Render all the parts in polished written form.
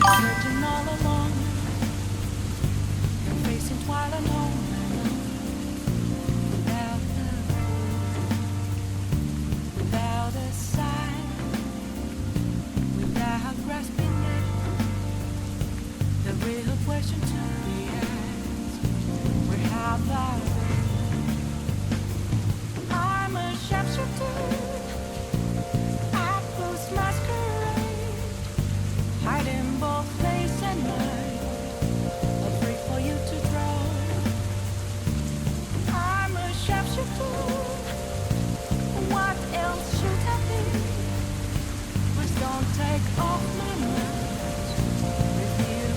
Searching all along, facing twilight home without a without a sign, without grasping it. The real question to be asked: where have I been? I'm a sharpshooter, apples masquerade, hiding both face and mind, afraid for you to draw. I'm a sharpshooter. What else should I be? Please don't take off my mind with you.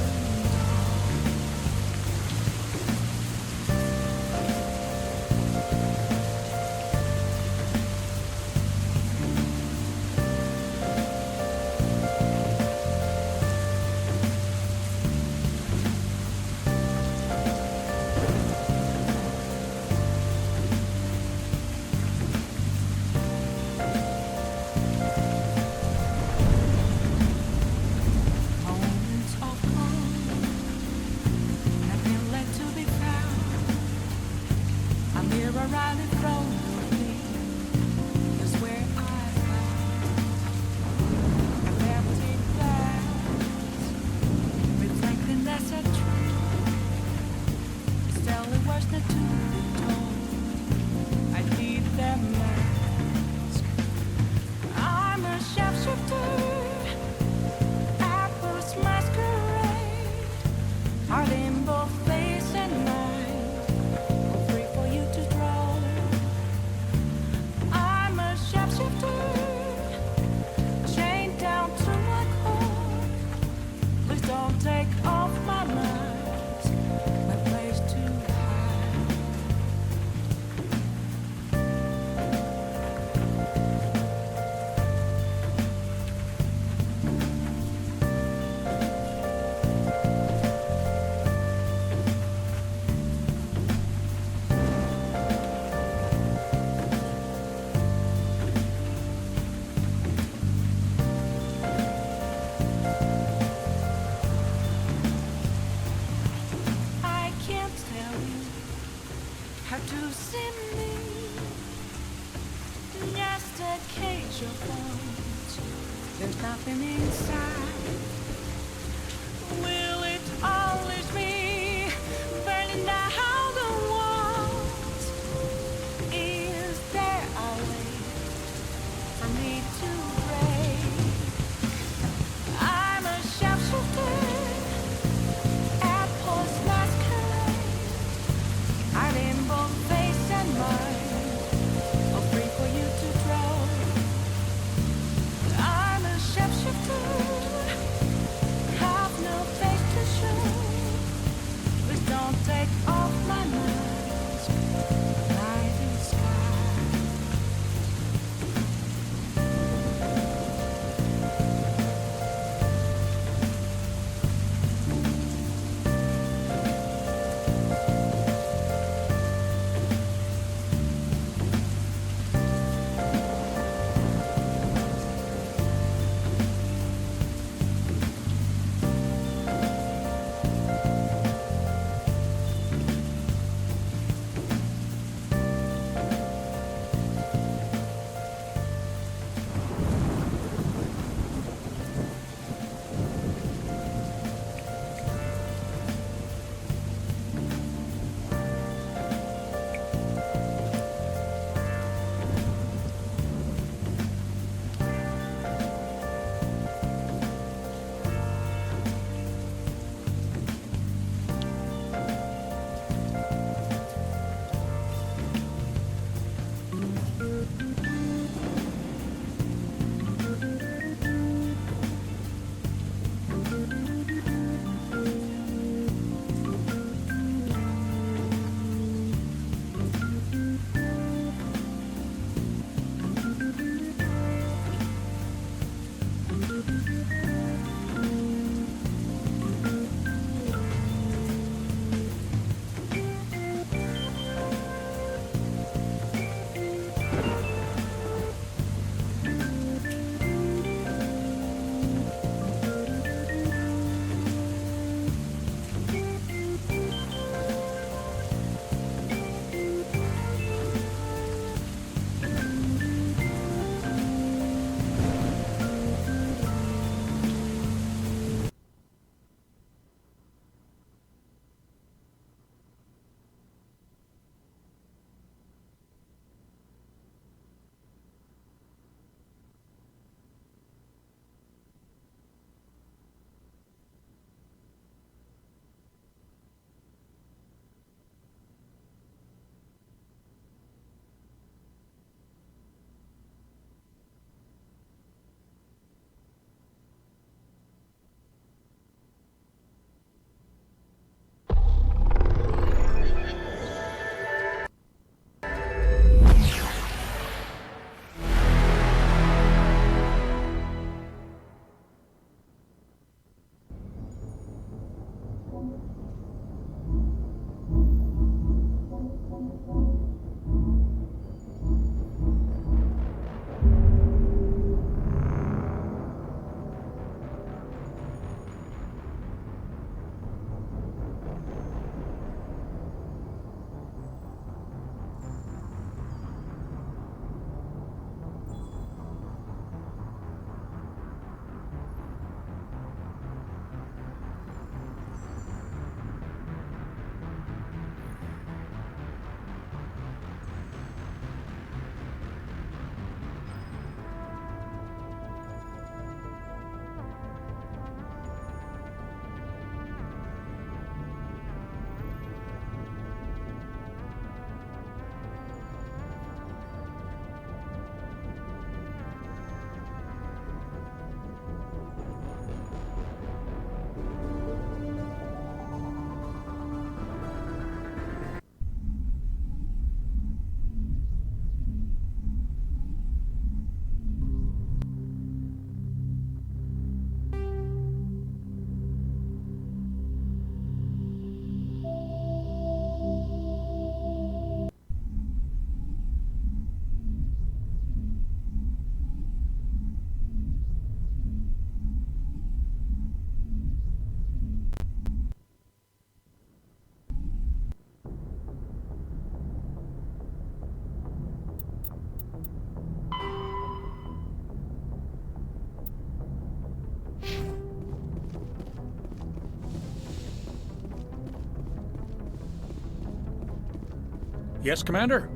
Yes, Commander?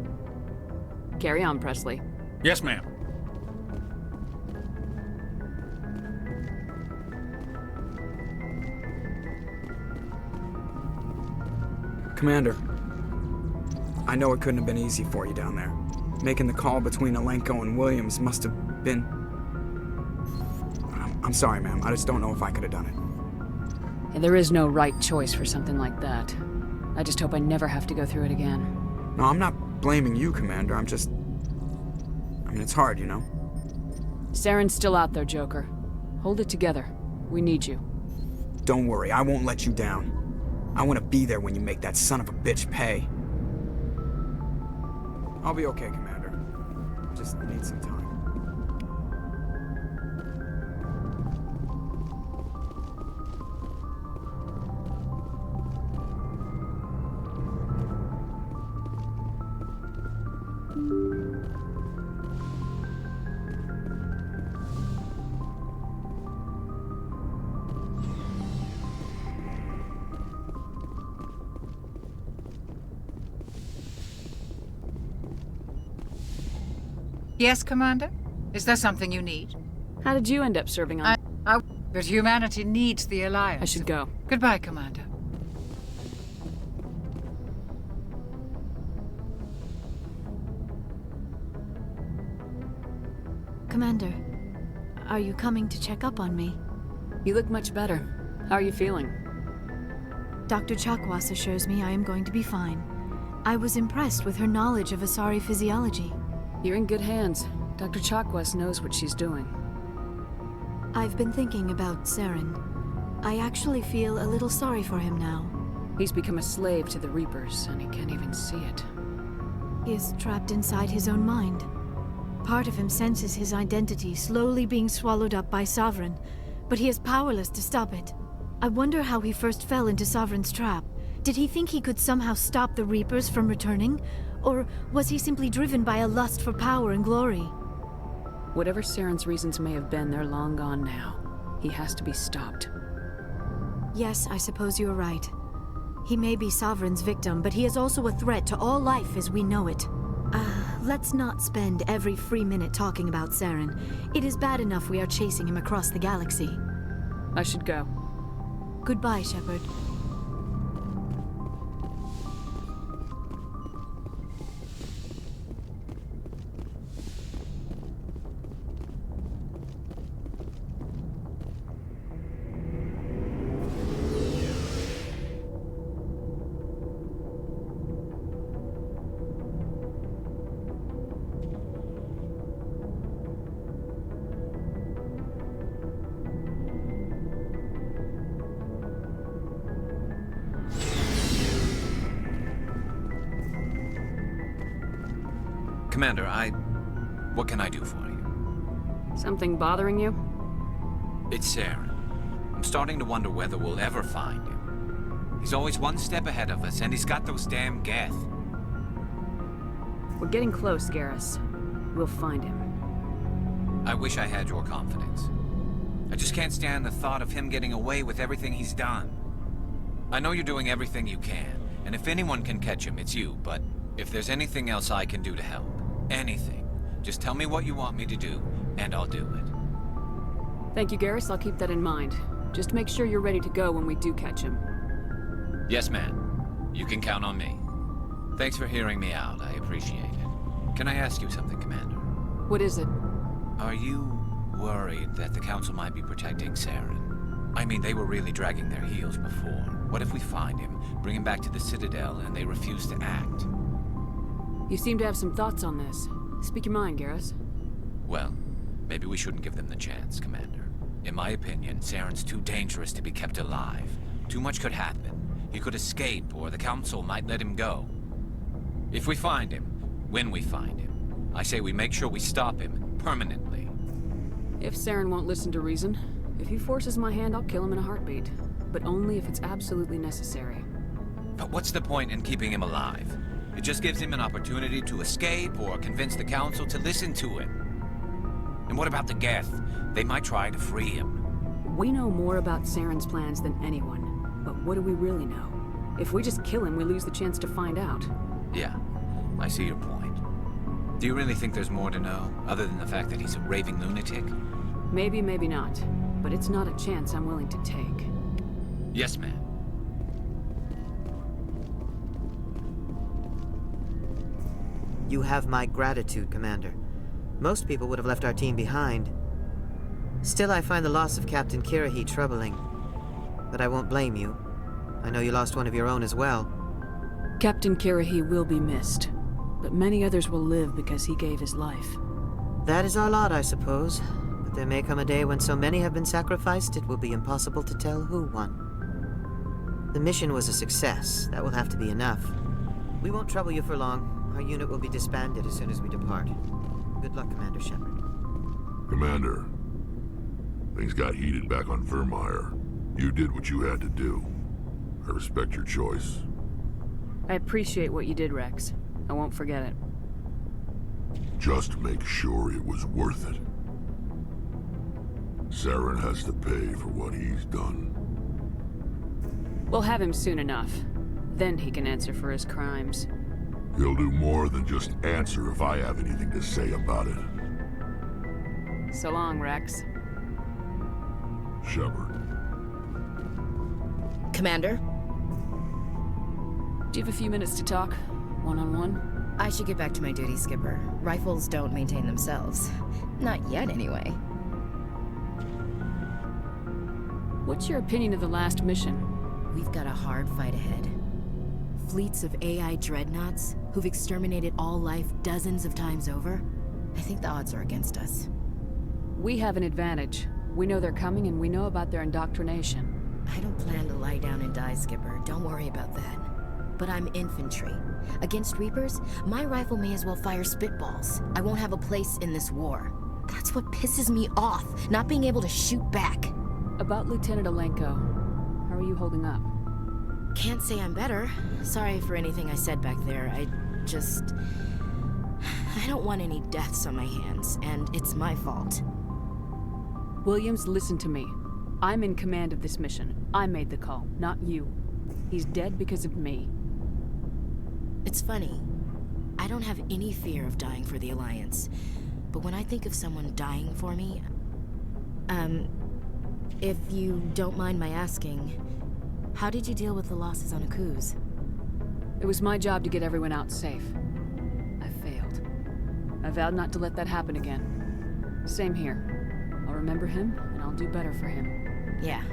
Carry on, Presley. Yes, ma'am. Commander, I know it couldn't have been easy for you down there. Making the call between Alenko and Williams must have been... I'm sorry, ma'am. I just don't know if I could have done it. Yeah, there is no right choice for something like that. I just hope I never have to go through it again. No, I'm not blaming you, Commander. I mean, it's hard, you know? Saren's still out there, Joker. Hold it together. We need you. Don't worry, I won't let you down. I want to be there when you make that son of a bitch pay. I'll be okay, Commander. Just need some time. Yes, Commander? Is there something you need? How did you end up serving on... But humanity needs the Alliance. I should go. Goodbye, Commander. Commander, are you coming to check up on me? You look much better. How are you feeling? Dr. Chakwas assures me I am going to be fine. I was impressed with her knowledge of Asari physiology. You're in good hands. Dr. Chakwas knows what she's doing. I've been thinking about Saren. I actually feel a little sorry for him now. He's become a slave to the Reapers, and he can't even see it. He is trapped inside his own mind. Part of him senses his identity slowly being swallowed up by Sovereign, but he is powerless to stop it. I wonder how he first fell into Sovereign's trap. Did he think he could somehow stop the Reapers from returning? Or was he simply driven by a lust for power and glory? Whatever Saren's reasons may have been, they're long gone now. He has to be stopped. Yes, I suppose you're right. He may be Sovereign's victim, but he is also a threat to all life as we know it. Let's not spend every free minute talking about Saren. It is bad enough we are chasing him across the galaxy. I should go. Goodbye, Shepard. Commander, what can I do for you? Something bothering you? It's Saren. I'm starting to wonder whether we'll ever find him. He's always one step ahead of us, and he's got those damn Geth. We're getting close, Garrus. We'll find him. I wish I had your confidence. I just can't stand the thought of him getting away with everything he's done. I know you're doing everything you can, and if anyone can catch him, it's you, but if there's anything else I can do to help, anything, just tell me what you want me to do, and I'll do it. Thank you, Garrus. I'll keep that in mind. Just make sure you're ready to go when we do catch him. Yes, ma'am. You can count on me. Thanks for hearing me out. I appreciate it. Can I ask you something, Commander? What is it? Are you worried that the Council might be protecting Saren? I mean, they were really dragging their heels before. What if we find him, bring him back to the Citadel, and they refuse to act? You seem to have some thoughts on this. Speak your mind, Garrus. Well, maybe we shouldn't give them the chance, Commander. In my opinion, Saren's too dangerous to be kept alive. Too much could happen. He could escape, or the Council might let him go. If we find him, when we find him, I say we make sure we stop him permanently. If Saren won't listen to reason, if he forces my hand, I'll kill him in a heartbeat. But only if it's absolutely necessary. But what's the point in keeping him alive? It just gives him an opportunity to escape or convince the Council to listen to him. And what about the Geth? They might try to free him. We know more about Saren's plans than anyone. But what do we really know? If we just kill him, we lose the chance to find out. Yeah. I see your point. Do you really think there's more to know, other than the fact that he's a raving lunatic? Maybe, maybe not. But it's not a chance I'm willing to take. Yes, ma'am. You have my gratitude, Commander. Most people would have left our team behind. Still, I find the loss of Captain Kirahi troubling. But I won't blame you. I know you lost one of your own as well. Captain Kirahi will be missed, but many others will live because he gave his life. That is our lot, I suppose. But there may come a day when so many have been sacrificed, it will be impossible to tell who won. The mission was a success. That will have to be enough. We won't trouble you for long. Our unit will be disbanded as soon as we depart. Good luck, Commander Shepard. Commander, things got heated back on Vermeer. You did what you had to do. I respect your choice. I appreciate what you did, Rex. I won't forget it. Just make sure it was worth it. Saren has to pay for what he's done. We'll have him soon enough. Then he can answer for his crimes. He'll do more than just answer if I have anything to say about it. So long, Rex. Shepard. Commander? Do you have a few minutes to talk? One-on-one? I should get back to my duty, Skipper. Rifles don't maintain themselves. Not yet, anyway. What's your opinion of the last mission? We've got a hard fight ahead. Fleets of AI dreadnoughts who've exterminated all life dozens of times over. I think the odds are against us. We have an advantage. We know they're coming and we know about their indoctrination. I don't plan to lie down and die, Skipper. Don't worry about that. But I'm infantry. Against Reapers, my rifle may as well fire spitballs. I won't have a place in this war. That's what pisses me off, not being able to shoot back. About Lieutenant Alenko, how are you holding up? Can't say I'm better. Sorry for anything I said back there. I don't want any deaths on my hands, and it's my fault. Williams, listen to me. I'm in command of this mission. I made the call, not you. He's dead because of me. It's funny. I don't have any fear of dying for the Alliance. But when I think of someone dying for me... if you don't mind my asking, how did you deal with the losses on Akuz? It was my job to get everyone out safe. I failed. I vowed not to let that happen again. Same here. I'll remember him, and I'll do better for him. Yeah.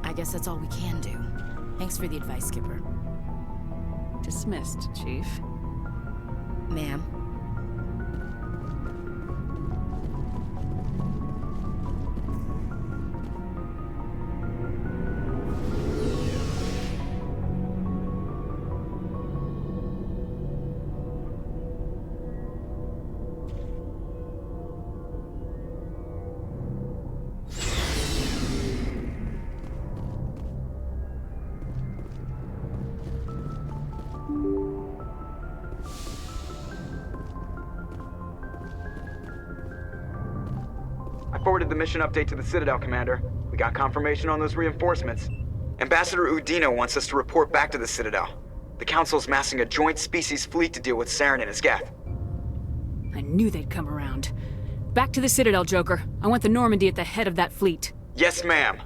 I guess that's all we can do. Thanks for the advice, Skipper. Dismissed, Chief. Ma'am. I forwarded the mission update to the Citadel, Commander. We got confirmation on those reinforcements. Ambassador Udina wants us to report back to the Citadel. The Council's massing a joint species fleet to deal with Saren and his Geth. I knew they'd come around. Back to the Citadel, Joker. I want the Normandy at the head of that fleet. Yes, ma'am.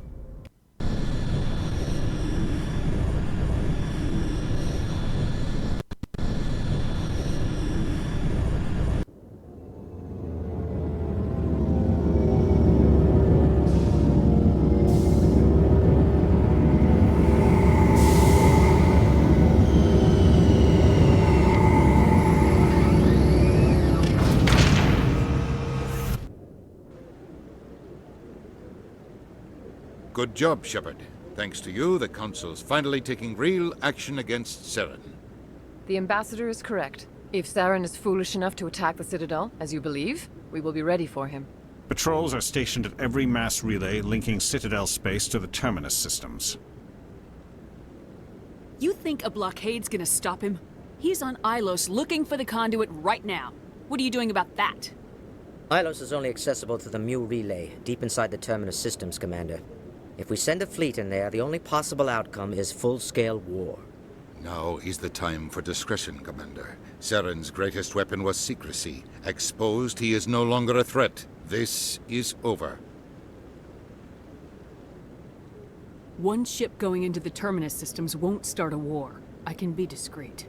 Good job, Shepard. Thanks to you, the Council's finally taking real action against Saren. The Ambassador is correct. If Saren is foolish enough to attack the Citadel, as you believe, we will be ready for him. Patrols are stationed at every mass relay linking Citadel space to the Terminus systems. You think a blockade's gonna stop him? He's on Ilos looking for the conduit right now. What are you doing about that? Ilos is only accessible to the Mu relay, deep inside the Terminus systems, Commander. If we send a fleet in there, the only possible outcome is full-scale war. Now is the time for discretion, Commander. Saren's greatest weapon was secrecy. Exposed, he is no longer a threat. This is over. One ship going into the Terminus systems won't start a war. I can be discreet.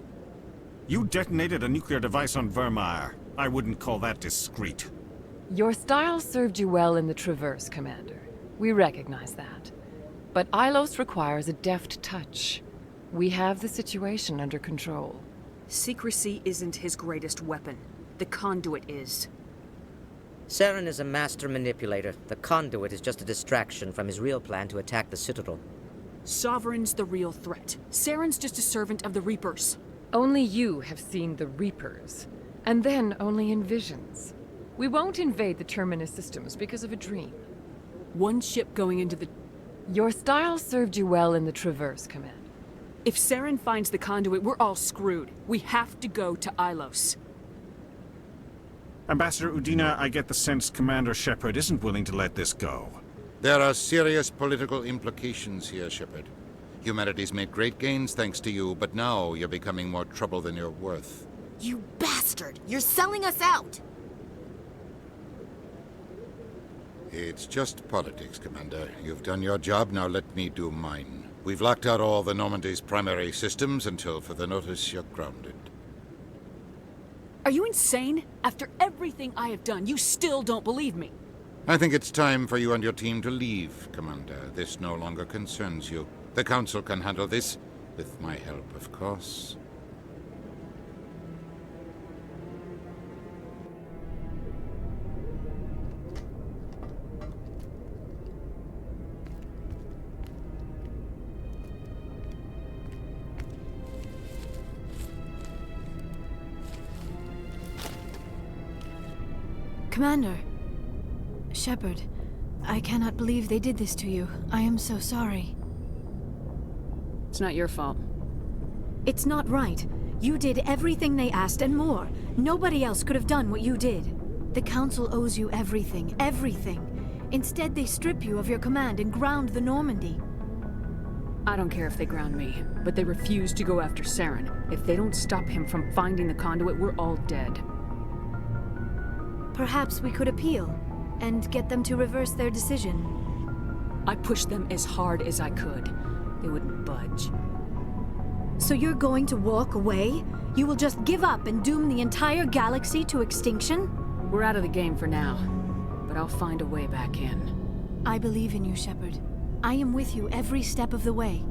You detonated a nuclear device on Vermeer. I wouldn't call that discreet. Your style served you well in the Traverse, Commander. We recognize that. But Ilos requires a deft touch. We have the situation under control. Secrecy isn't his greatest weapon. The conduit is. Saren is a master manipulator. The conduit is just a distraction from his real plan to attack the Citadel. Sovereign's the real threat. Saren's just a servant of the Reapers. Only you have seen the Reapers. And then only in visions. We won't invade the Terminus systems because of a dream. One ship going into the... Your style served you well in the Traverse, Commander. If Saren finds the conduit, we're all screwed. We have to go to Ilos. Ambassador Udina, I get the sense Commander Shepard isn't willing to let this go. There are serious political implications here, Shepard. Humanity's made great gains thanks to you, but now you're becoming more trouble than you're worth. You bastard! You're selling us out! It's just politics, Commander. You've done your job, now let me do mine. We've locked out all the Normandy's primary systems until further notice you're grounded. Are you insane? After everything I have done, you still don't believe me. I think it's time for you and your team to leave, Commander. This no longer concerns you. The Council can handle this, with my help, of course. Commander. Shepard, I cannot believe they did this to you. I am so sorry. It's not your fault. It's not right. You did everything they asked and more. Nobody else could have done what you did. The Council owes you everything, everything. Instead, they strip you of your command and ground the Normandy. I don't care if they ground me, but they refuse to go after Saren. If they don't stop him from finding the conduit, we're all dead. Perhaps we could appeal, and get them to reverse their decision. I pushed them as hard as I could. They wouldn't budge. So you're going to walk away? You will just give up and doom the entire galaxy to extinction? We're out of the game for now, but I'll find a way back in. I believe in you, Shepard. I am with you every step of the way.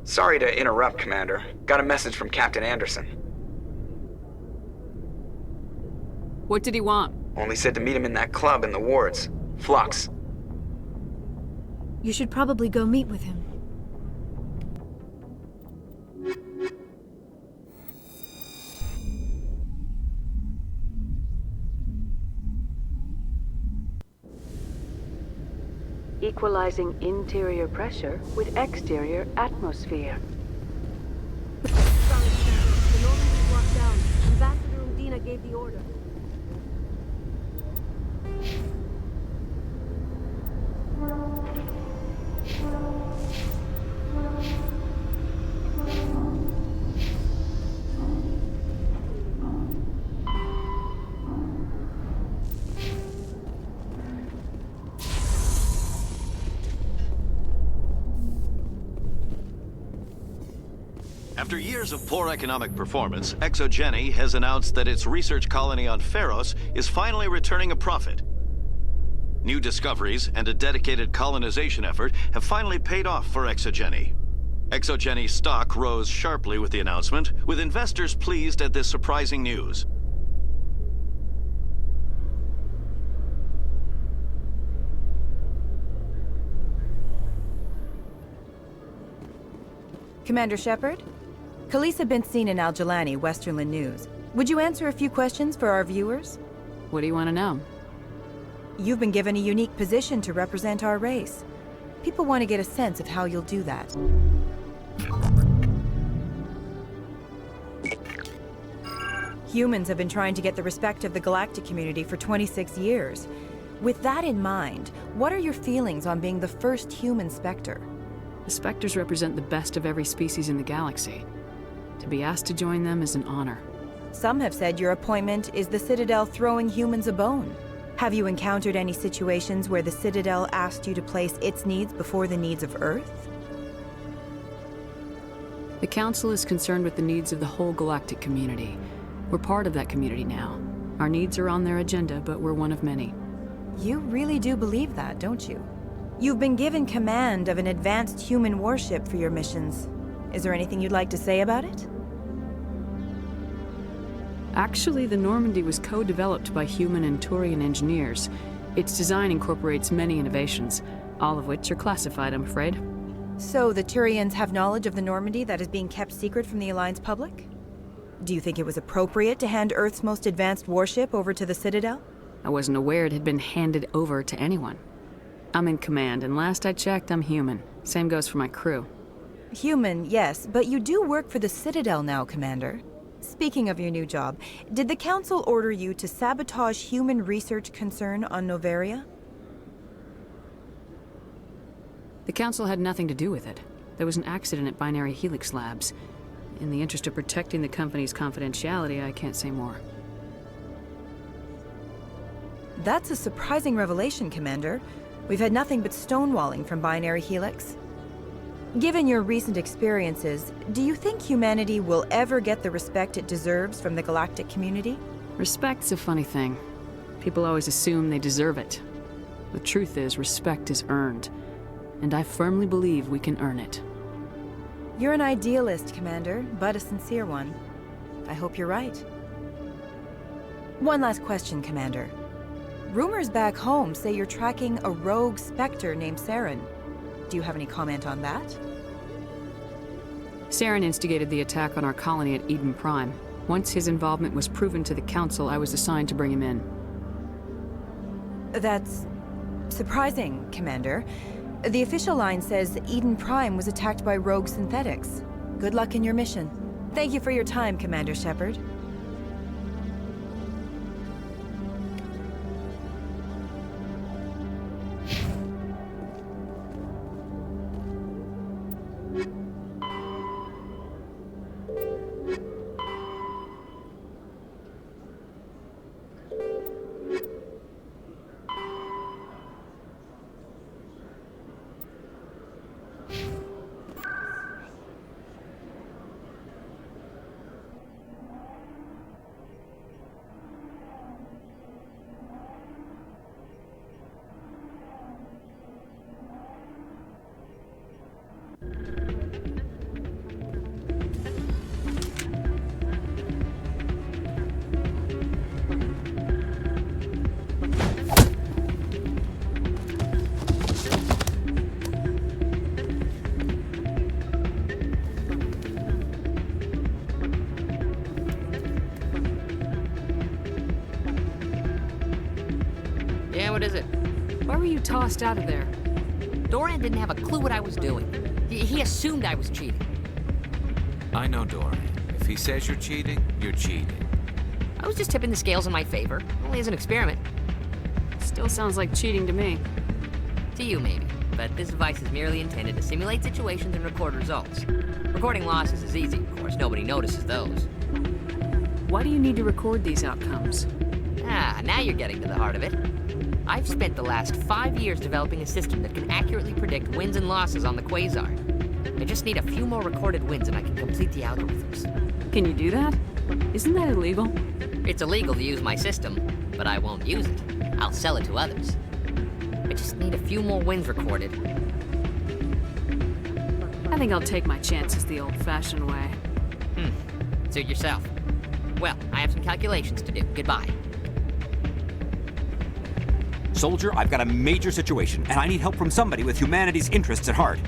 Sorry to interrupt, Commander. Got a message from Captain Anderson. What did he want? Only said to meet him in that club in the wards. Flux. You should probably go meet with him. Equalizing interior pressure with exterior atmosphere. Sorry, sir. The Normandy walked down. Ambassador Udina gave the order. After years of poor economic performance, ExoGeni has announced that its research colony on Pharos is finally returning a profit. New discoveries and a dedicated colonization effort have finally paid off for ExoGeni. ExoGeni stock rose sharply with the announcement, with investors pleased at this surprising news. Commander Shepard? Khaleesa been seen in Al-Jalani, Westerland News. Would you answer a few questions for our viewers? What do you want to know? You've been given a unique position to represent our race. People want to get a sense of how you'll do that. Humans have been trying to get the respect of the galactic community for 26 years. With that in mind, what are your feelings on being the first human Spectre? The Spectres represent the best of every species in the galaxy. To be asked to join them is an honor. Some have said your appointment is the Citadel throwing humans a bone. Have you encountered any situations where the Citadel asked you to place its needs before the needs of Earth? The Council is concerned with the needs of the whole galactic community. We're part of that community now. Our needs are on their agenda, but we're one of many. You really do believe that, don't you? You've been given command of an advanced human warship for your missions. Is there anything you'd like to say about it? Actually, the Normandy was co-developed by human and Turian engineers. Its design incorporates many innovations, all of which are classified, I'm afraid. So the Turians have knowledge of the Normandy that is being kept secret from the Alliance public? Do you think it was appropriate to hand Earth's most advanced warship over to the Citadel? I wasn't aware it had been handed over to anyone. I'm in command, and last I checked, I'm human. Same goes for my crew. Human, yes, but you do work for the Citadel now, Commander. Speaking of your new job, did the Council order you to sabotage human research concern on Noveria? The Council had nothing to do with it. There was an accident at Binary Helix Labs. In the interest of protecting the company's confidentiality, I can't say more. That's a surprising revelation, Commander. We've had nothing but stonewalling from Binary Helix. Given your recent experiences, do you think humanity will ever get the respect it deserves from the galactic community? Respect's a funny thing. People always assume they deserve it. The truth is, respect is earned. And I firmly believe we can earn it. You're an idealist, Commander, but a sincere one. I hope you're right. One last question, Commander. Rumors back home say you're tracking a rogue Spectre named Saren. Do you have any comment on that? Saren instigated the attack on our colony at Eden Prime. Once his involvement was proven to the Council, I was assigned to bring him in. That's surprising, Commander. The official line says Eden Prime was attacked by rogue synthetics. Good luck in your mission. Thank you for your time, Commander Shepard. Yeah, what is it? Why were you tossed out of there? Dorian didn't have a clue what I was doing. He assumed I was cheating. I know Dorian. If he says you're cheating, you're cheating. I was just tipping the scales in my favor, only as an experiment. Still sounds like cheating to me. To you, maybe. But this device is merely intended to simulate situations and record results. Recording losses is easy, of course. Nobody notices those. Why do you need to record these outcomes? Ah, now you're getting to the heart of it. I've spent the last 5 years developing a system that can accurately predict wins and losses on the Quasar. I just need a few more recorded wins and I can complete the algorithms. Can you do that? Isn't that illegal? It's illegal to use my system, but I won't use it. I'll sell it to others. I just need a few more wins recorded. I think I'll take my chances the old-fashioned way. Suit yourself. Well, I have some calculations to do. Goodbye. Soldier, I've got a major situation, and I need help from somebody with humanity's interests at heart.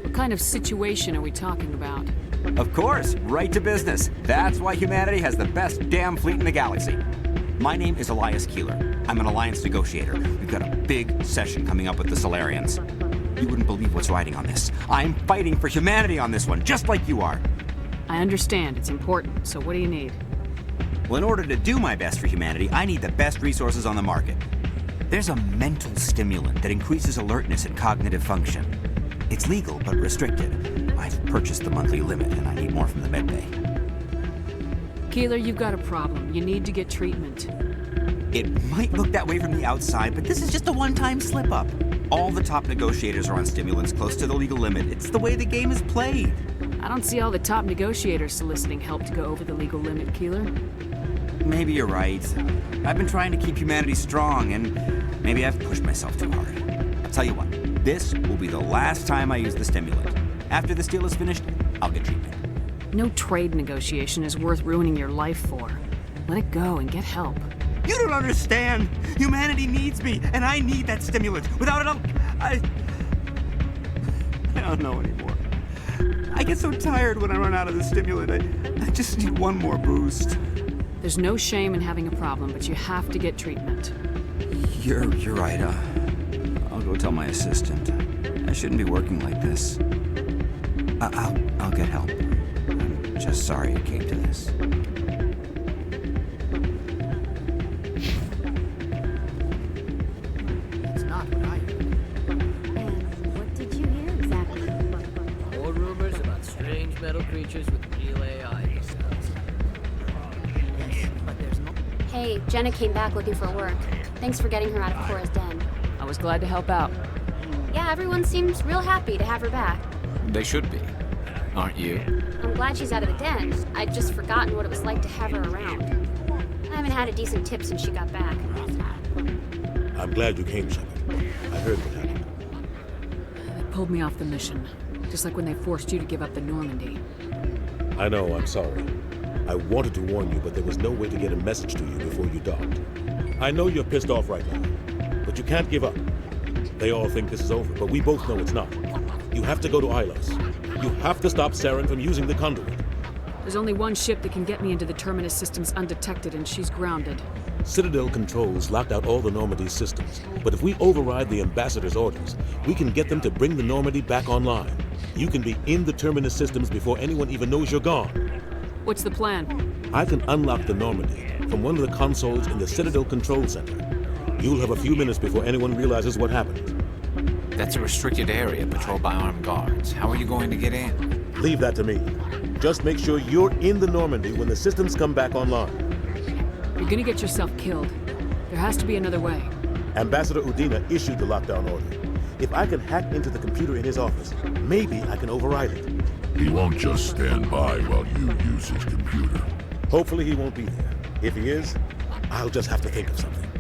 What kind of situation are we talking about? Of course, right to business. That's why humanity has the best damn fleet in the galaxy. My name is Elias Keeler. I'm an alliance negotiator. We've got a big session coming up with the Solarians. You wouldn't believe what's riding on this. I'm fighting for humanity on this one, just like you are. I understand. It's important. So what do you need? Well, in order to do my best for humanity, I need the best resources on the market. There's a mental stimulant that increases alertness and cognitive function. It's legal, but restricted. I've purchased the monthly limit, and I need more from the medbay. Keeler, you've got a problem. You need to get treatment. It might look that way from the outside, but this is just a one-time slip-up. All the top negotiators are on stimulants close to the legal limit. It's the way the game is played. I don't see all the top negotiators soliciting help to go over the legal limit, Keeler. Maybe you're right. I've been trying to keep humanity strong, and maybe I've pushed myself too hard. I'll tell you what, this will be the last time I use the stimulant. After this deal is finished, I'll get treatment. No trade negotiation is worth ruining your life for. Let it go and get help. You don't understand! Humanity needs me, and I need that stimulant. Without it, I don't know anymore. I get so tired when I run out of the stimulant. I just need one more boost. There's no shame in having a problem, but you have to get treatment. You're right. I'll go tell my assistant. I shouldn't be working like this. I'll get help. I'm just sorry it came to this. That's not what I heard. And what did you hear exactly? More rumors about strange metal creatures with real AI themselves. Yes, but there's no... Hey, Jenna came back looking for work. Thanks for getting her out of Cora's den. I was glad to help out. Yeah, everyone seems real happy to have her back. They should be. Aren't you? I'm glad she's out of the den. I'd just forgotten what it was like to have her around. I haven't had a decent tip since she got back. I'm glad you came, Shepard. I heard what happened. They pulled me off the mission. Just like when they forced you to give up the Normandy. I know, I'm sorry. I wanted to warn you, but there was no way to get a message to you before you docked. I know you're pissed off right now, but you can't give up. They all think this is over, but we both know it's not. You have to go to Ilos. You have to stop Saren from using the conduit. There's only one ship that can get me into the Terminus systems undetected, and she's grounded. Citadel controls locked out all the Normandy systems, but if we override the Ambassador's orders, we can get them to bring the Normandy back online. You can be in the Terminus systems before anyone even knows you're gone. What's the plan? I can unlock the Normandy from one of the consoles in the Citadel Control Center. You'll have a few minutes before anyone realizes what happened. That's a restricted area patrolled by armed guards. How are you going to get in? Leave that to me. Just make sure you're in the Normandy when the systems come back online. You're gonna get yourself killed. There has to be another way. Ambassador Udina issued the lockdown order. If I can hack into the computer in his office, maybe I can override it. He won't just stand by while you use his computer. Hopefully he won't be there. If he is, I'll just have to think of something.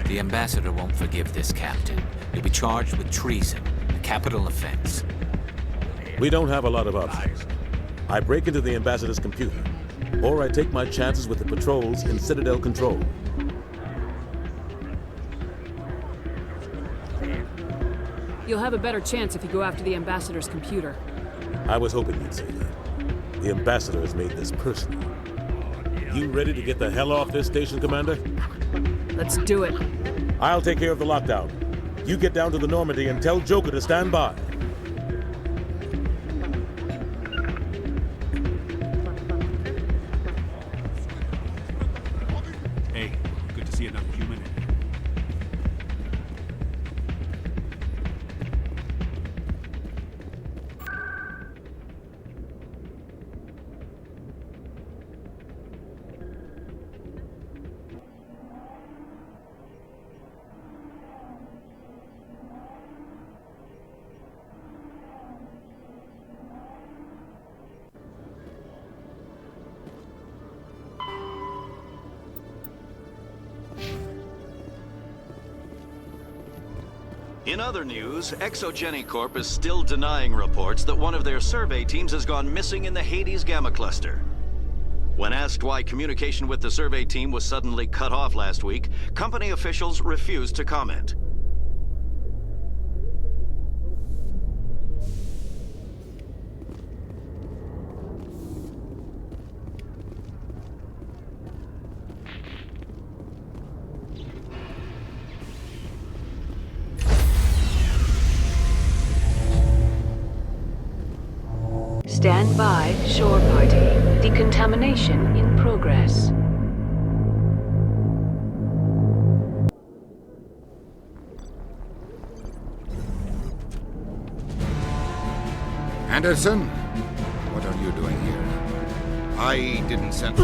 The Ambassador won't forgive this, Captain. You'll be charged with treason, a capital offense. We don't have a lot of options. I break into the Ambassador's computer, or I take my chances with the patrols in Citadel Control. You'll have a better chance if you go after the Ambassador's computer. I was hoping you'd say that. The Ambassador has made this personal. You ready to get the hell off this station, Commander? Let's do it. I'll take care of the lockdown. You get down to the Normandy and tell Joker to stand by. Hey, good to see another human in here. In other news, Exogeny Corp is still denying reports that one of their survey teams has gone missing in the Hades Gamma Cluster. When asked why communication with the survey team was suddenly cut off last week, company officials refused to comment. Stand by, shore party. Decontamination in progress. Anderson, what are you doing here? I didn't send...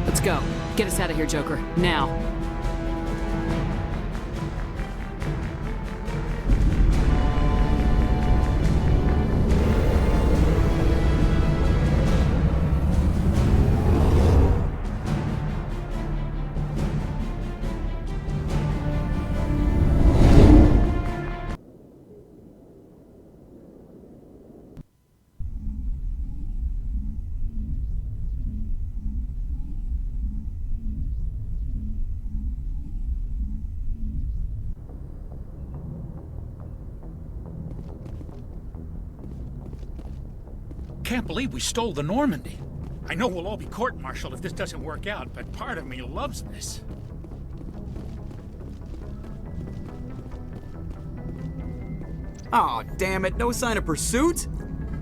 Let's go. Get us out of here, Joker. Now. Can't believe we stole the Normandy. I know we'll all be court-martialed if this doesn't work out, but part of me loves this. Aw, damn it, no sign of pursuit?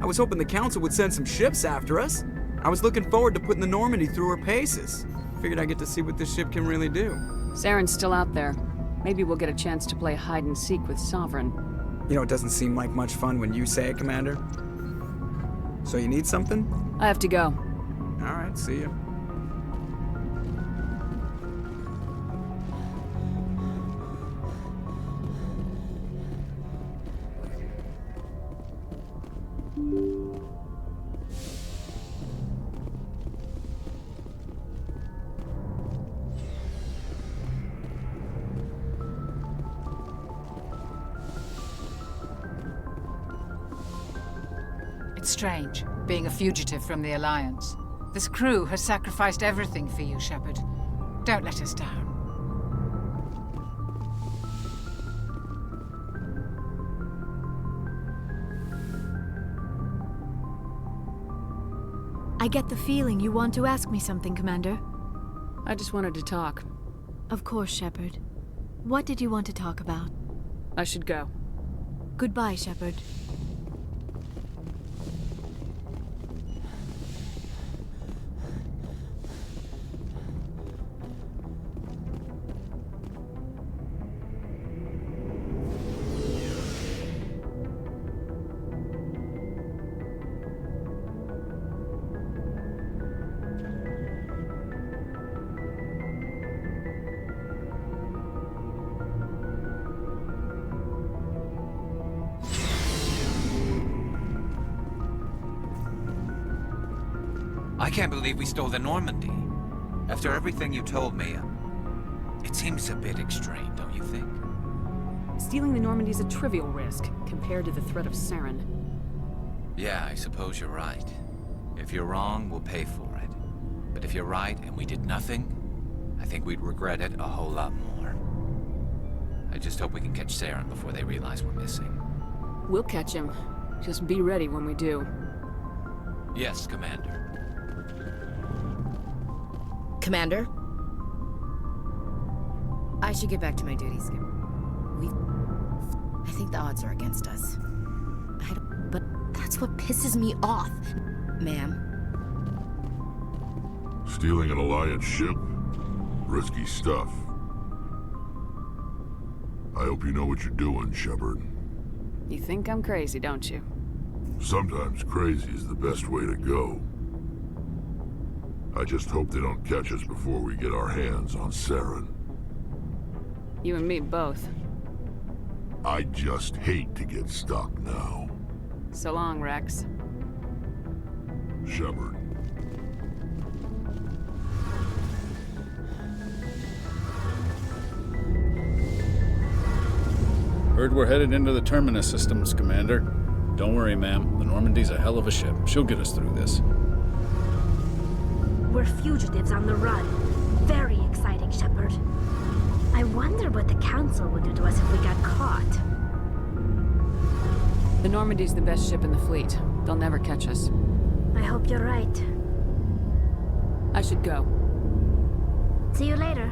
I was hoping the Council would send some ships after us. I was looking forward to putting the Normandy through her paces. Figured I'd get to see what this ship can really do. Saren's still out there. Maybe we'll get a chance to play hide-and-seek with Sovereign. You know, it doesn't seem like much fun when you say it, Commander. So you need something? I have to go. All right, see ya. It's strange, being a fugitive from the Alliance. This crew has sacrificed everything for you, Shepard. Don't let us down. I get the feeling you want to ask me something, Commander. I just wanted to talk. Of course, Shepard. What did you want to talk about? I should go. Goodbye, Shepard. I can't believe we stole the Normandy. After everything you told me, it seems a bit extreme, don't you think? Stealing the Normandy's a trivial risk compared to the threat of Saren. Yeah, I suppose you're right. If you're wrong, we'll pay for it. But if you're right and we did nothing, I think we'd regret it a whole lot more. I just hope we can catch Saren before they realize we're missing. We'll catch him. Just be ready when we do. Yes, Commander. Commander? I should get back to my duties, Skipper. I think the odds are against us. But that's what pisses me off, ma'am. Stealing an Alliance ship? Risky stuff. I hope you know what you're doing, Shepard. You think I'm crazy, don't you? Sometimes crazy is the best way to go. I just hope they don't catch us before we get our hands on Saren. You and me both. I just hate to get stuck now. So long, Rex. Shepard. Heard we're headed into the Terminus systems, Commander. Don't worry, ma'am. The Normandy's a hell of a ship. She'll get us through this. We're fugitives on the run. Very exciting, Shepard. I wonder what the Council would do to us if we got caught. The Normandy's the best ship in the fleet. They'll never catch us. I hope you're right. I should go. See you later.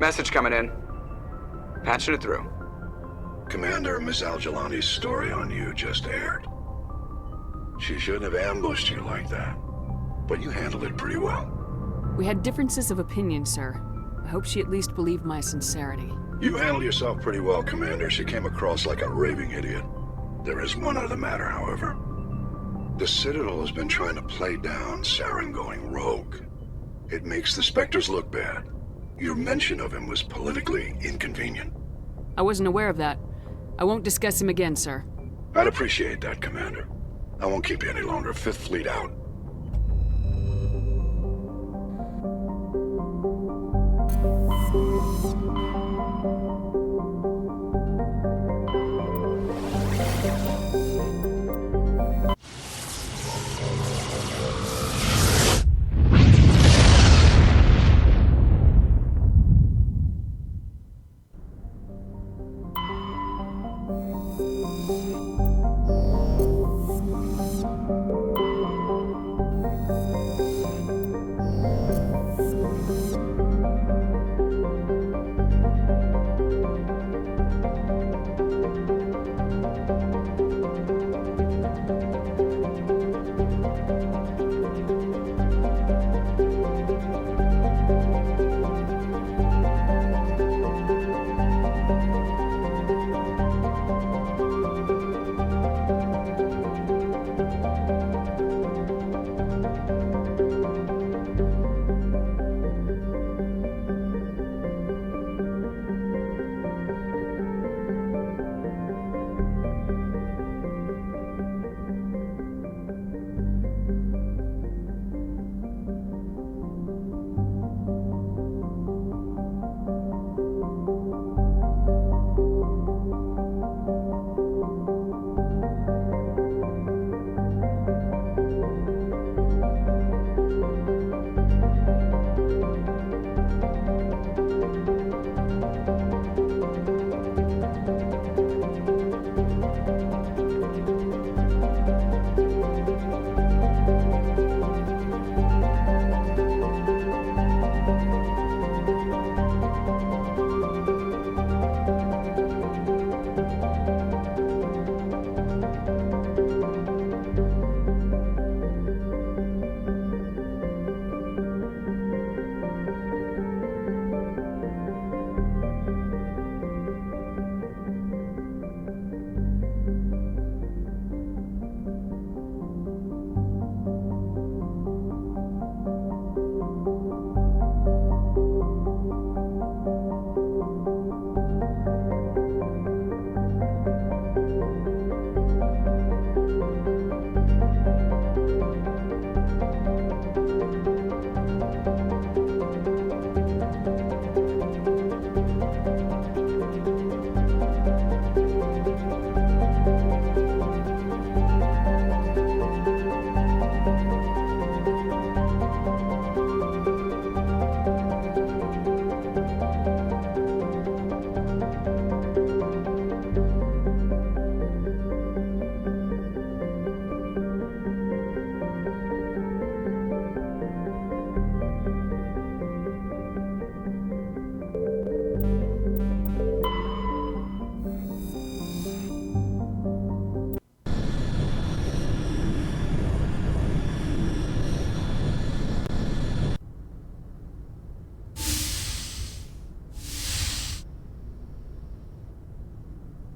Message coming in. Patching it through. Commander, Miss Al-Jalani's story on you just aired. She shouldn't have ambushed you like that, but you handled it pretty well. We had differences of opinion, sir. I hope she at least believed my sincerity. You handled yourself pretty well, Commander. She came across like a raving idiot. There is one other matter, however. The Citadel has been trying to play down Saren going rogue. It makes the Spectres look bad. Your mention of him was politically inconvenient. I wasn't aware of that. I won't discuss him again, sir. I'd appreciate that, Commander. I won't keep you any longer. Fifth Fleet out.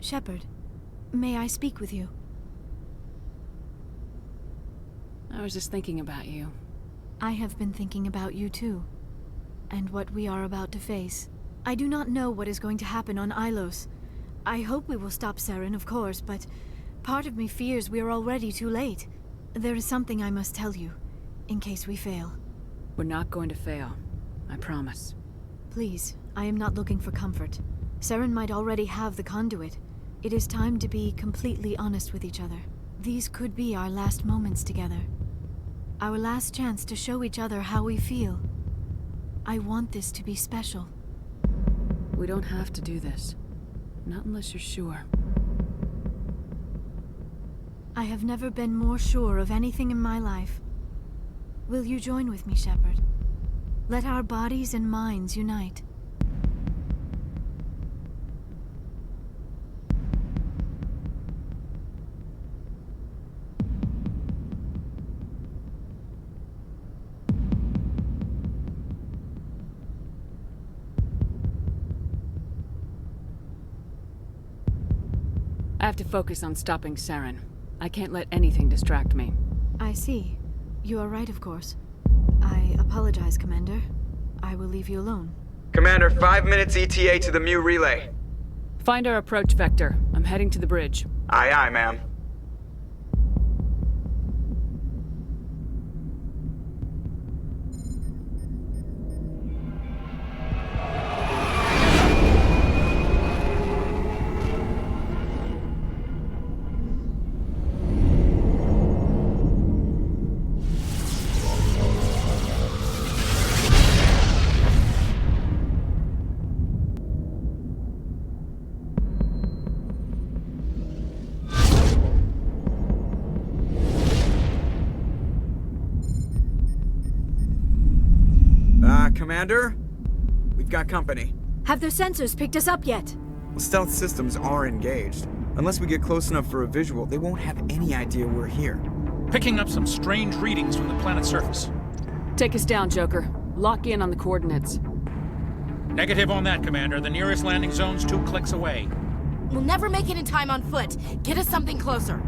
Shepard, may I speak with you? I was just thinking about you. I have been thinking about you too, and what we are about to face. I do not know what is going to happen on Ilos. I hope we will stop Saren, of course, but part of me fears we are already too late. There is something I must tell you, in case we fail. We're not going to fail. I promise. Please, I am not looking for comfort. Saren might already have the conduit. It is time to be completely honest with each other. These could be our last moments together. Our last chance to show each other how we feel. I want this to be special. We don't have to do this. Not unless you're sure. I have never been more sure of anything in my life. Will you join with me, Shepard? Let our bodies and minds unite. I have to focus on stopping Saren. I can't let anything distract me. I see. You are right, of course. I apologize, Commander. I will leave you alone. Commander, 5 minutes ETA to the Mu relay. Find our approach vector. I'm heading to the bridge. Aye, aye, ma'am. Commander? We've got company. Have their sensors picked us up yet? Well, stealth systems are engaged. Unless we get close enough for a visual, they won't have any idea we're here. Picking up some strange readings from the planet's surface. Take us down, Joker. Lock in on the coordinates. Negative on that, Commander. The nearest landing zone's 2 clicks away. We'll never make it in time on foot. Get us something closer.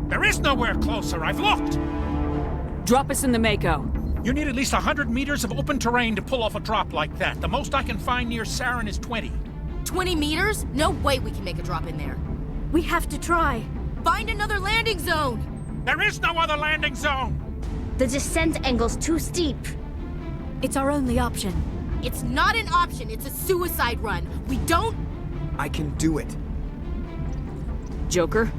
There is nowhere closer. I've looked. Drop us in the Mako. You need at least 100 meters of open terrain to pull off a drop like that. The most I can find near Saren is 20. 20 meters? No way we can make a drop in there. We have to try. Find another landing zone! There is no other landing zone! The descent angle's too steep. It's our only option. It's not an option, it's a suicide run. We don't... I can do it. Joker?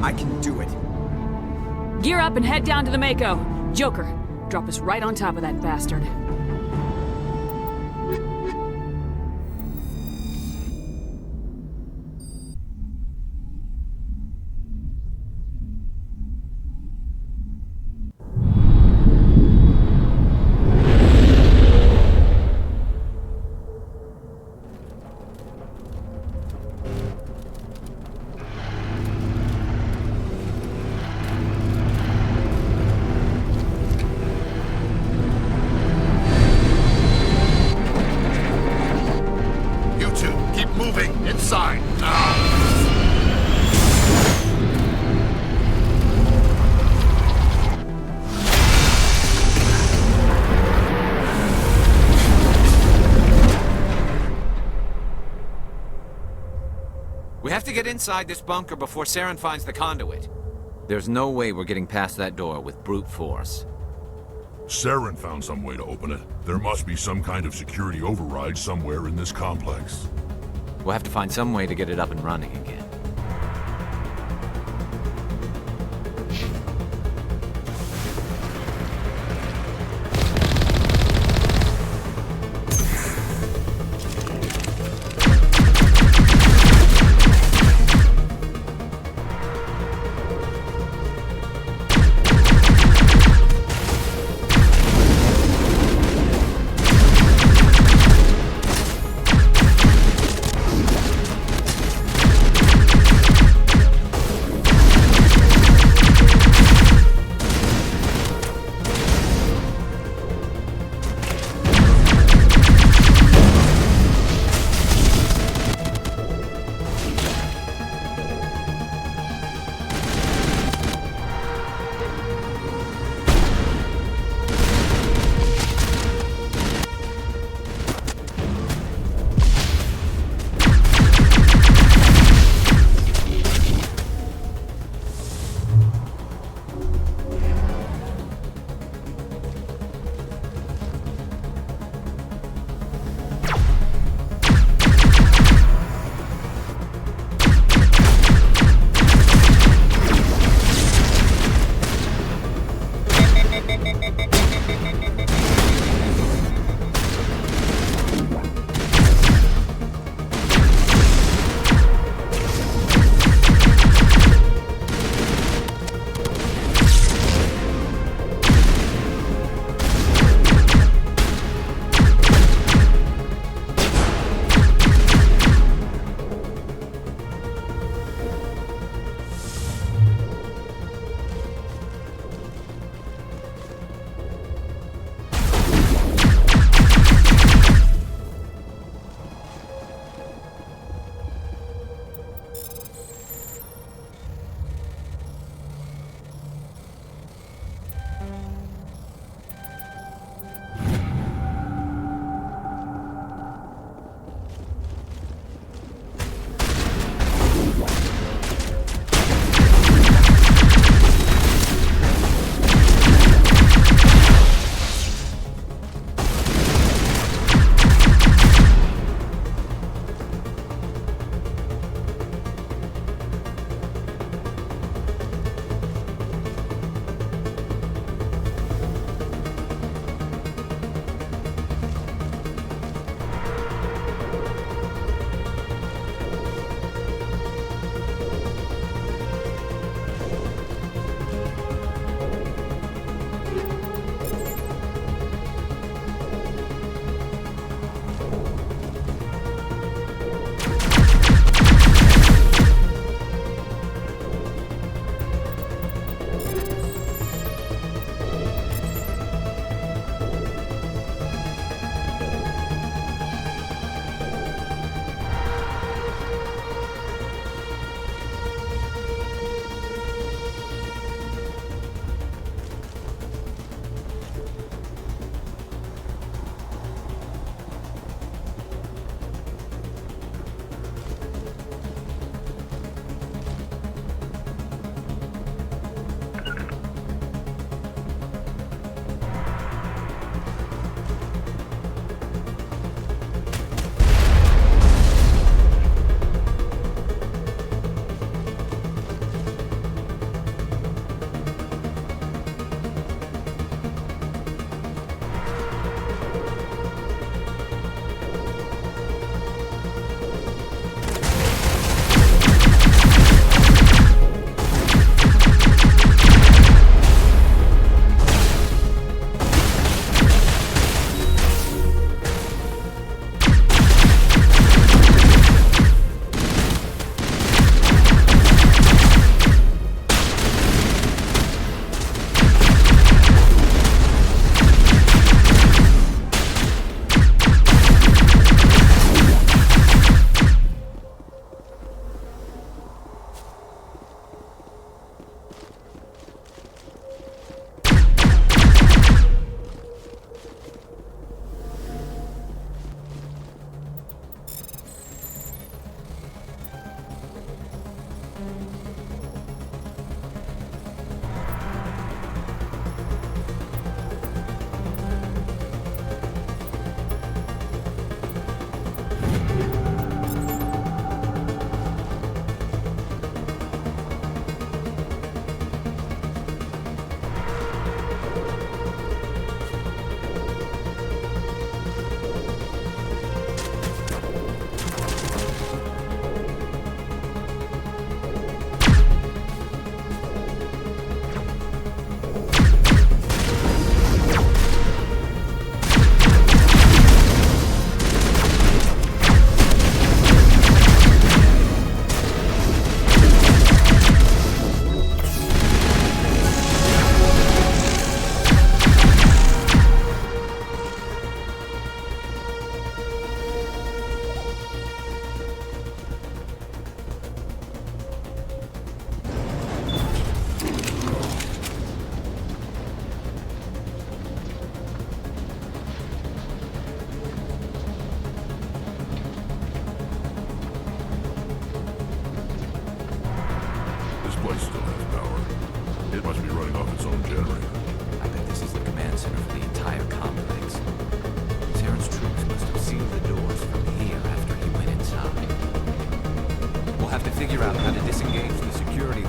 I can do it. Gear up and head down to the Mako. Joker, drop us right on top of that bastard. We have to get inside this bunker before Saren finds the conduit. There's no way we're getting past that door with brute force. Saren found some way to open it. There must be some kind of security override somewhere in this complex. We'll have to find some way to get it up and running again.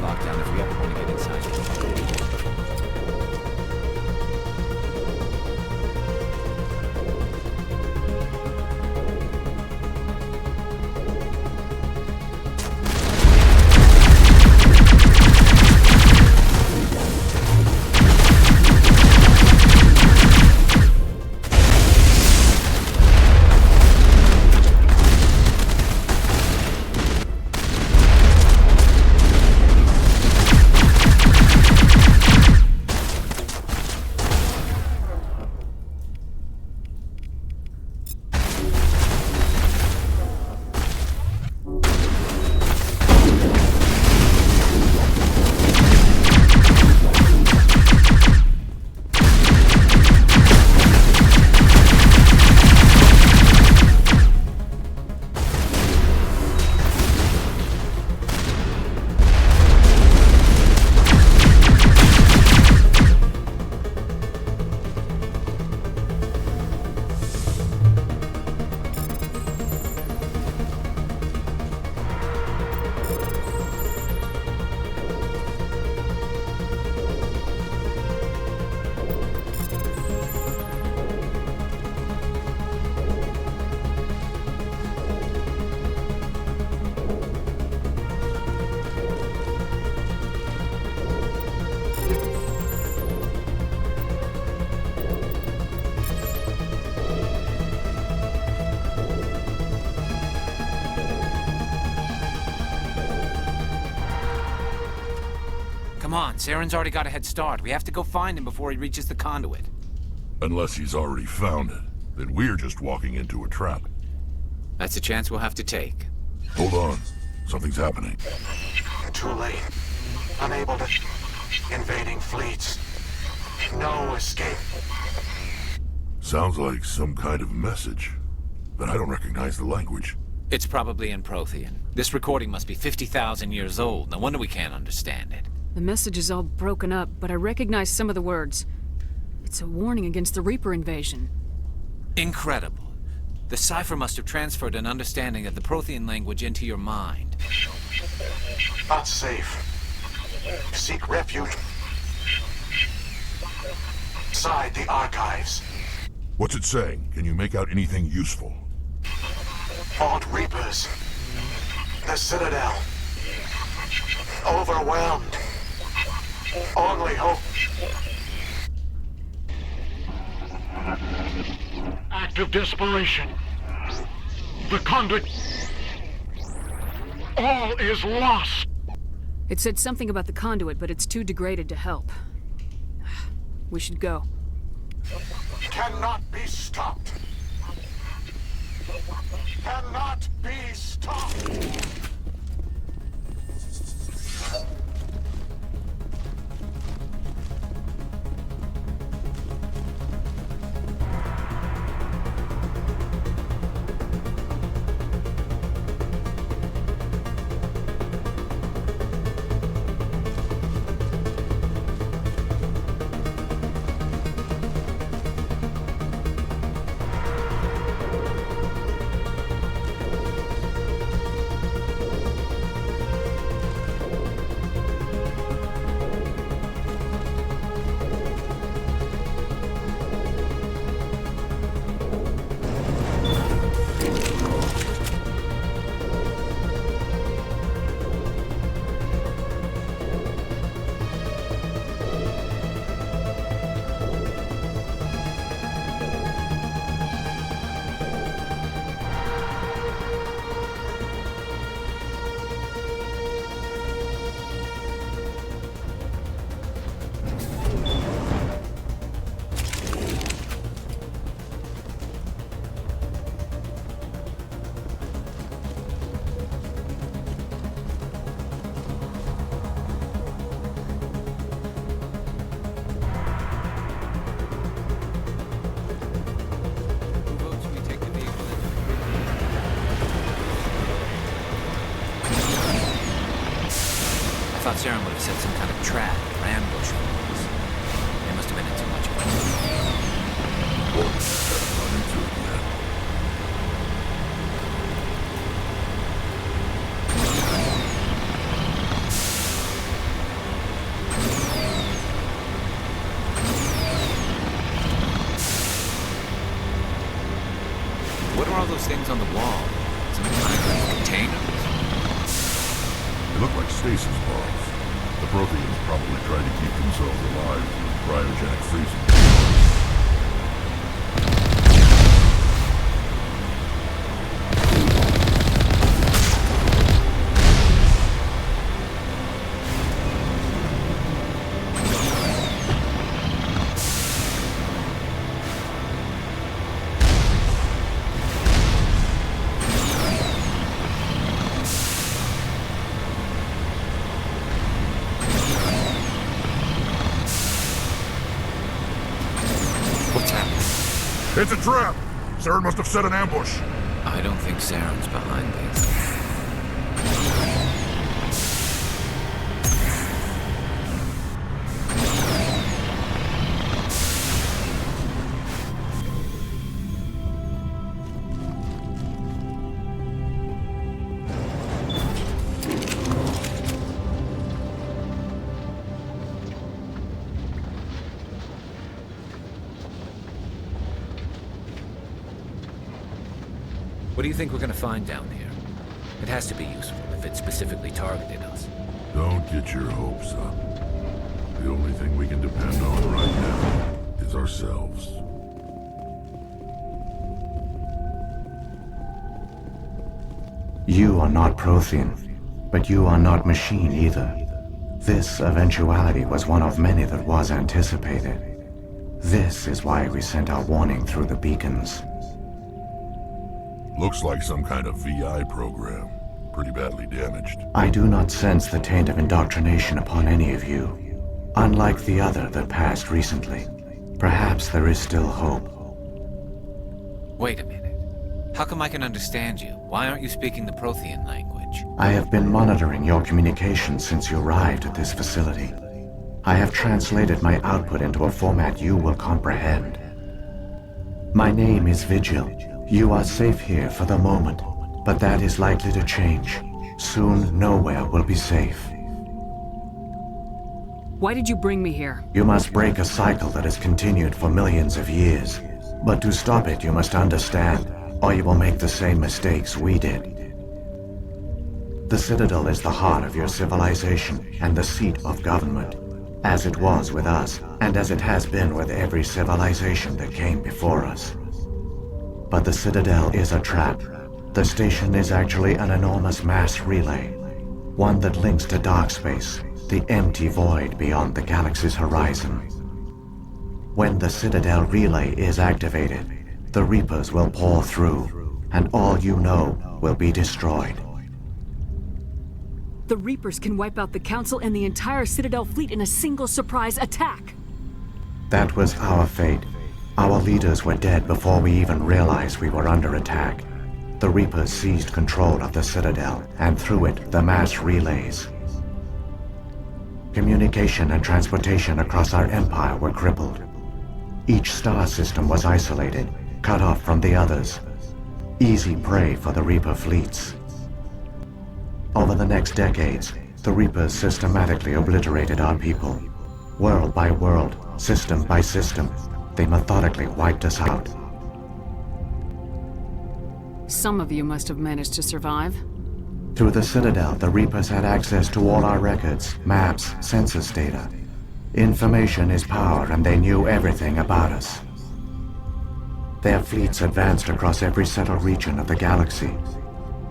lockdown if we ever want to get inside. on, Saren's already got a head start. We have to go find him before he reaches the conduit. Unless he's already found it, then we're just walking into a trap. That's a chance we'll have to take. Hold on. Something's happening. Too late. Unable to... Invading fleets. No escape. Sounds like some kind of message, but I don't recognize the language. It's probably in Prothean. This recording must be 50,000 years old. No wonder we can't understand it. The message is all broken up, but I recognize some of the words. It's a warning against the Reaper invasion. Incredible. The cipher must have transferred an understanding of the Prothean language into your mind. Unsafe. Seek refuge. Inside the archives. What's it saying? Can you make out anything useful? Fought Reapers. The Citadel. Overwhelmed. Only hope. Act of desperation. The conduit. All is lost. It said something about the conduit, but it's too degraded to help. We should go. Cannot be stopped. Cannot be stopped. I thought Saren would have set some kind of trap or ambush for us. They must have been in too much of it. What are all those things on the wall? Some kind of containers? They look like stasis bombs. The Protheans probably tried to keep themselves alive through cryogenic freezing. It's a trap! Saren must have set an ambush. I don't think Saren's behind this. What do you think we're gonna find down here? It has to be useful if it specifically targeted us. Don't get your hopes up. The only thing we can depend on right now is ourselves. You are not Prothean, but you are not machine either. This eventuality was one of many that was anticipated. This is why we sent our warning through the beacons. Looks like some kind of VI program. Pretty badly damaged. I do not sense the taint of indoctrination upon any of you. Unlike the other that passed recently. Perhaps there is still hope. Wait a minute. How come I can understand you? Why aren't you speaking the Prothean language? I have been monitoring your communications since you arrived at this facility. I have translated my output into a format you will comprehend. My name is Vigil. You are safe here for the moment, but that is likely to change. Soon, nowhere will be safe. Why did you bring me here? You must break a cycle that has continued for millions of years. But to stop it, you must understand, or you will make the same mistakes we did. The Citadel is the heart of your civilization and the seat of government, as it was with us, and as it has been with every civilization that came before us. But the Citadel is a trap. The station is actually an enormous mass relay, one that links to dark space, the empty void beyond the galaxy's horizon. When the Citadel relay is activated, the Reapers will pour through, and all you know will be destroyed. The Reapers can wipe out the Council and the entire Citadel fleet in a single surprise attack. That was our fate. Our leaders were dead before we even realized we were under attack. The Reapers seized control of the Citadel, and through it, the mass relays. Communication and transportation across our empire were crippled. Each star system was isolated, cut off from the others. Easy prey for the Reaper fleets. Over the next decades, the Reapers systematically obliterated our people. World by world, system by system, they methodically wiped us out. Some of you must have managed to survive. Through the Citadel, the Reapers had access to all our records, maps, census data. Information is power, and they knew everything about us. Their fleets advanced across every settled region of the galaxy.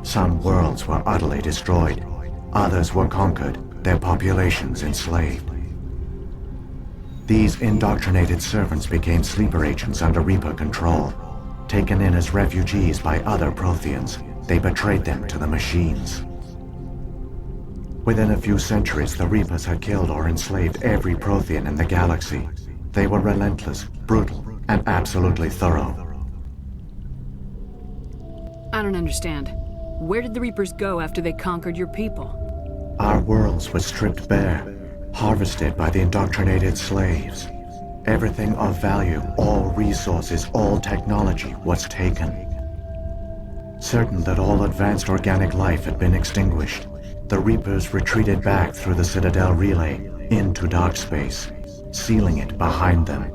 Some worlds were utterly destroyed. Others were conquered, their populations enslaved. These indoctrinated servants became sleeper agents under Reaper control. Taken in as refugees by other Protheans, they betrayed them to the machines. Within a few centuries, the Reapers had killed or enslaved every Prothean in the galaxy. They were relentless, brutal, and absolutely thorough. I don't understand. Where did the Reapers go after they conquered your people? Our worlds were stripped bare, harvested by the indoctrinated slaves. Everything of value, all resources, all technology was taken. Certain that all advanced organic life had been extinguished, the Reapers retreated back through the Citadel relay into dark space, sealing it behind them.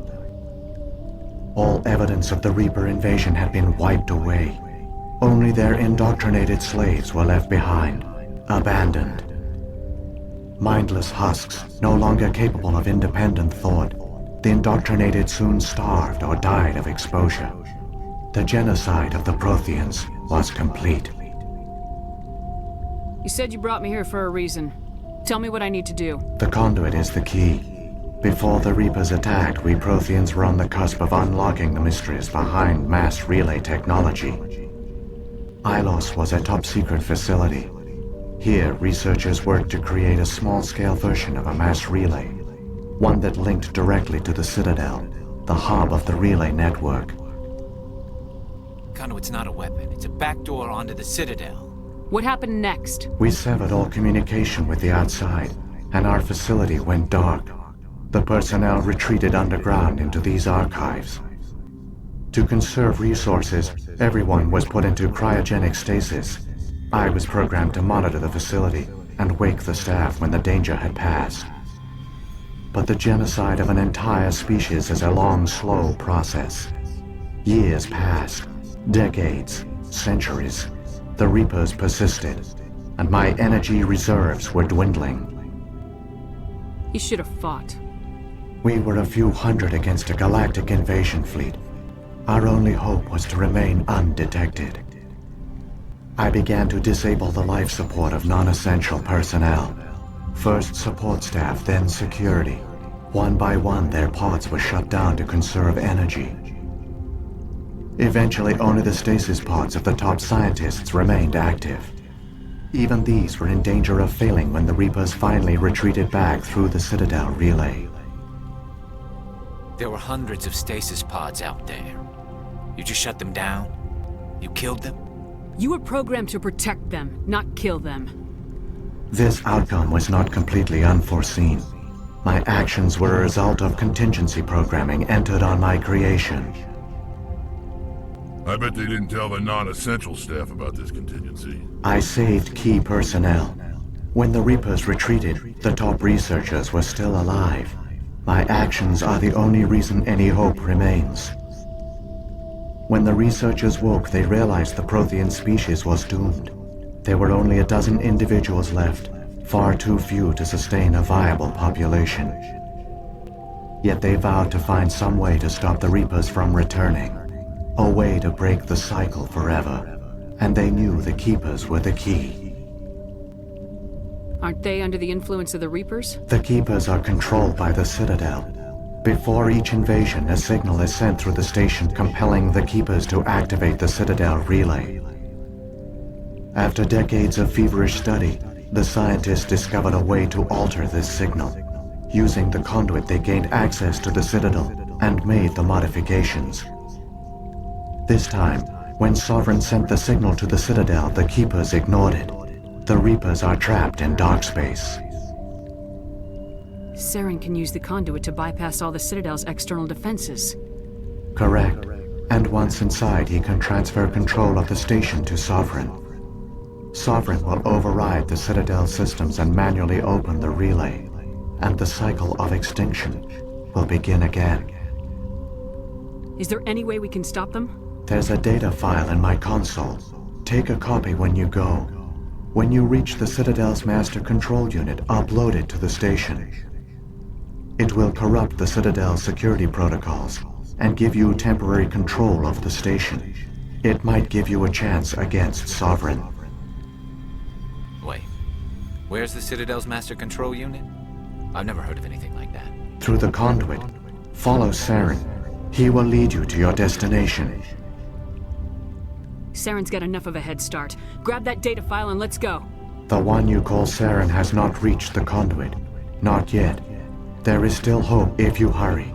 All evidence of the Reaper invasion had been wiped away. Only their indoctrinated slaves were left behind, abandoned. Mindless husks, no longer capable of independent thought, the indoctrinated soon starved or died of exposure. The genocide of the Protheans was complete. You said you brought me here for a reason. Tell me what I need to do. The conduit is the key. Before the Reapers attacked, we Protheans were on the cusp of unlocking the mysteries behind mass relay technology. Ilos was a top-secret facility. Here, researchers worked to create a small-scale version of a mass relay, one that linked directly to the Citadel, the hub of the relay network. Conduit's not a weapon. It's a backdoor onto the Citadel. What happened next? We severed all communication with the outside, and our facility went dark. The personnel retreated underground into these archives. To conserve resources, everyone was put into cryogenic stasis. I was programmed to monitor the facility and wake the staff when the danger had passed. But the genocide of an entire species is a long, slow process. Years passed, decades, centuries. The Reapers persisted, and my energy reserves were dwindling. You should have fought. We were a few hundred against a galactic invasion fleet. Our only hope was to remain undetected. I began to disable the life support of non-essential personnel. First support staff, then security. One by one, their pods were shut down to conserve energy. Eventually, only the stasis pods of the top scientists remained active. Even these were in danger of failing when the Reapers finally retreated back through the Citadel relay. There were hundreds of stasis pods out there. You just shut them down? You killed them? You were programmed to protect them, not kill them. This outcome was not completely unforeseen. My actions were a result of contingency programming entered on my creation. I bet they didn't tell the non-essential staff about this contingency. I saved key personnel. When the Reapers retreated, the top researchers were still alive. My actions are the only reason any hope remains. When the researchers woke, they realized the Prothean species was doomed. There were only a dozen individuals left, far too few to sustain a viable population. Yet they vowed to find some way to stop the Reapers from returning. A way to break the cycle forever. And they knew the Keepers were the key. Aren't they under the influence of the Reapers? The Keepers are controlled by the Citadel. Before each invasion, a signal is sent through the station compelling the Keepers to activate the Citadel relay. After decades of feverish study, the scientists discovered a way to alter this signal. Using the conduit, they gained access to the Citadel and made the modifications. This time, when Sovereign sent the signal to the Citadel, the Keepers ignored it. The Reapers are trapped in dark space. Saren can use the conduit to bypass all the Citadel's external defenses. Correct. And once inside, he can transfer control of the station to Sovereign. Sovereign will override the Citadel systems and manually open the relay. And the cycle of extinction will begin again. Is there any way we can stop them? There's a data file in my console. Take a copy when you go. When you reach the Citadel's master control unit, upload it to the station. It will corrupt the Citadel's security protocols and give you temporary control of the station. It might give you a chance against Sovereign. Wait, where's the Citadel's master control unit? I've never heard of anything like that. Through the conduit, follow Saren. He will lead you to your destination. Saren's got enough of a head start. Grab that data file and let's go. The one you call Saren has not reached the conduit. Not yet. There is still hope if you hurry.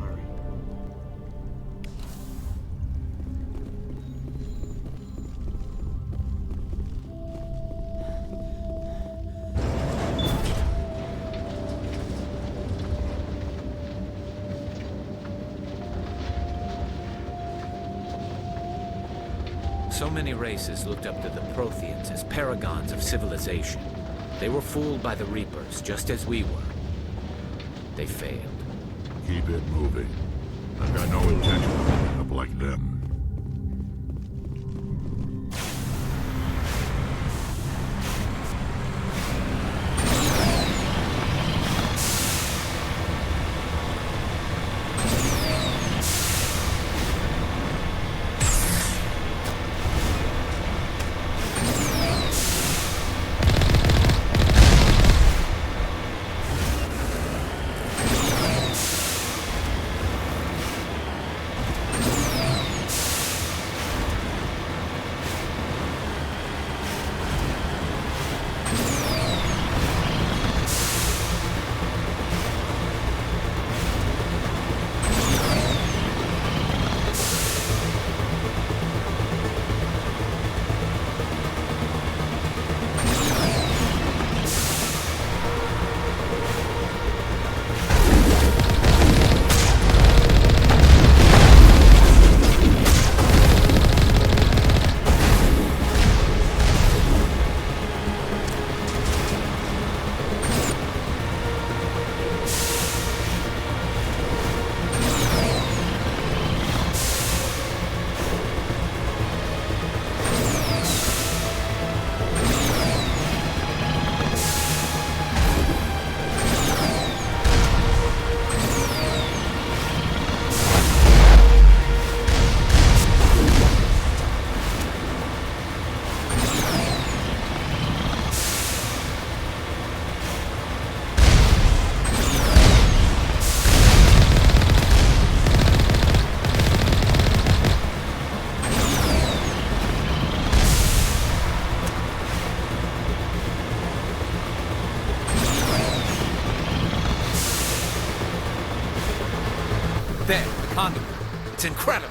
So many races looked up to the Protheans as paragons of civilization. They were fooled by the Reapers, just as we were. They failed. Keep it moving. I've got no intention of ending up like them. incredible.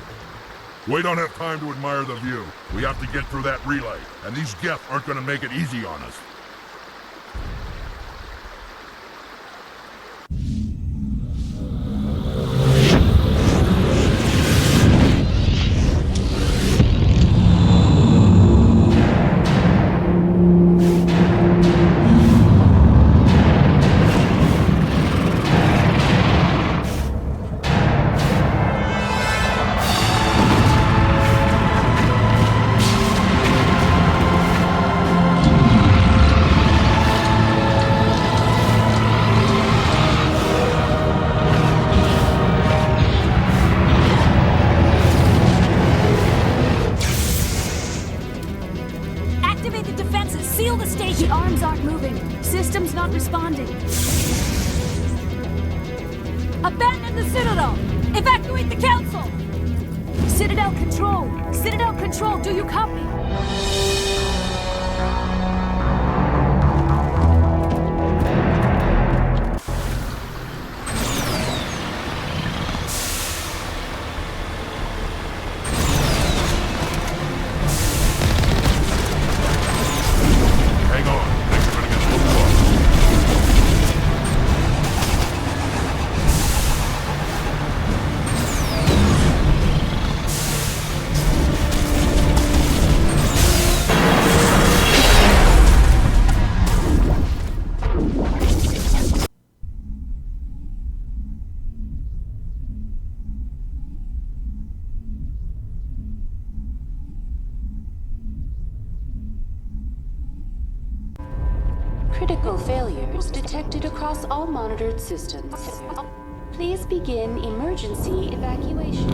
We don't have time to admire the view. We have to get through that relay, and these Geth aren't gonna make it easy on us. Activate the defenses! Seal the station! The arms aren't moving. Systems not responding. Abandon the Citadel! Evacuate the Council! Citadel Control! Citadel Control, do you copy? Hang on. Things are gonna get a little tough. Critical failures detected across all monitored systems. Please begin emergency evacuation.